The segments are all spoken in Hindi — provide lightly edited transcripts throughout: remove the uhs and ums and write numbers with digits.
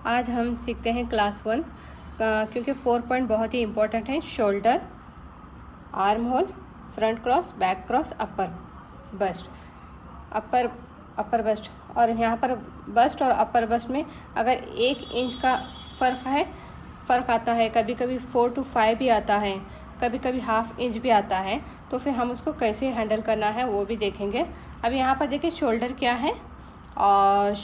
आज हम सीखते हैं क्लास 1 क्योंकि 4 पॉइंट बहुत ही इम्पोर्टेंट है। Shoulder, arm hole, front cross, back cross, upper bust, upper bust. और यहाँ पर बस्ट और अपर बस्ट में अगर 1 इंच का फ़र्क आता है, कभी कभी 4 to 5 भी आता है, कभी कभी ½ इंच भी आता है, तो फिर हम उसको कैसे हैंडल करना है वो भी देखेंगे। अब यहाँ पर देखिए शोल्डर क्या है और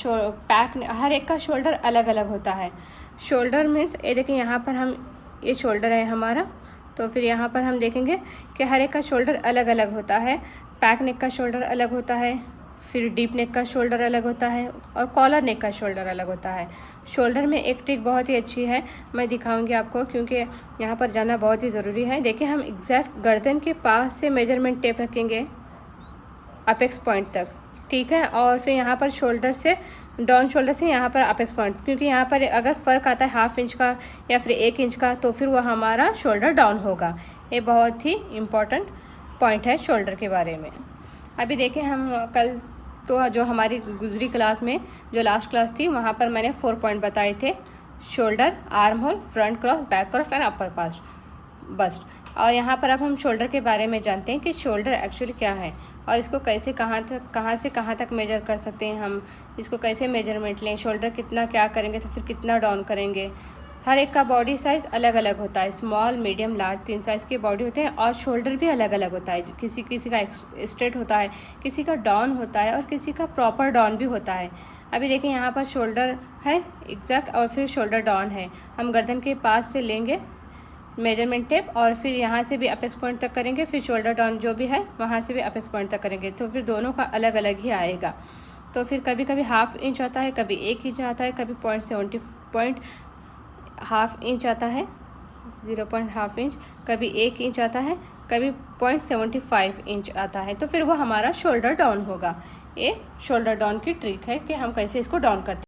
पैक, हर एक का शोल्डर अलग अलग होता है। शोल्डर मीन्स ये देखिए यहाँ पर हम, ये शोल्डर है हमारा, तो फिर यहाँ पर हम देखेंगे कि हर एक का शोल्डर अलग अलग होता है। पैक नेक का शोल्डर अलग होता है, फिर डीप नेक का शोल्डर अलग होता है और कॉलर नेक का शोल्डर अलग होता है। शोल्डर में एक ट्रिक बहुत ही अच्छी है, मैं दिखाऊंगी आपको, क्योंकि यहाँ पर जाना बहुत ही ज़रूरी है। देखिए हम एग्जैक्ट गर्दन के पास से मेजरमेंट टेप रखेंगे अपेक्स पॉइंट तक, ठीक है। और फिर यहाँ पर शोल्डर से, डाउन शोल्डर से यहाँ पर अपेक्स पॉइंट, क्योंकि यहाँ पर अगर फ़र्क आता है ½ इंच का या फिर 1 इंच का, तो फिर वह हमारा शोल्डर डाउन होगा। ये बहुत ही इम्पॉर्टेंट पॉइंट है शोल्डर के बारे में। अभी देखें हम कल तो जो हमारी गुजरी क्लास में, जो लास्ट क्लास थी, वहाँ पर मैंने 4 पॉइंट बताए थे। Shoulder, arm hole, front cross, back cross and upper पास बस्ट। और यहाँ पर अब हम शोल्डर के बारे में जानते हैं कि शोल्डर एक्चुअली क्या है और इसको कैसे कहाँ से कहाँ तक मेजर कर सकते हैं हम, इसको कैसे मेजरमेंट लें, शोल्डर कितना क्या करेंगे तो फिर कितना डाउन करेंगे। हर एक का बॉडी साइज़ अलग अलग होता है, स्मॉल, मीडियम, लार्ज, 3 साइज़ के बॉडी होते हैं। और शोल्डर भी अलग अलग होता है, किसी का स्ट्रेट होता है, किसी का डाउन होता है और किसी का प्रॉपर डाउन भी होता है। अभी देखिए यहाँ पर शोल्डर है एग्जैक्ट और फिर शोल्डर डाउन है। हम गर्दन के पास से लेंगे मेजरमेंट टेप और फिर यहाँ से भी अपेक्स पॉइंट तक करेंगे, फिर शोल्डर डाउन जो भी है वहाँ से भी अपेक्स पॉइंट तक करेंगे, तो फिर दोनों का अलग अलग ही आएगा। तो फिर कभी कभी ½ इंच आता है, कभी 1 इंच आता है, कभी ½ इंच आता है, 0.5 इंच, कभी 1 इंच आता है, कभी 0.75 इंच आता है, तो फिर वो हमारा शोल्डर डाउन होगा। ये शोल्डर डाउन की ट्रिक है कि हम कैसे इसको डाउन करते हैं।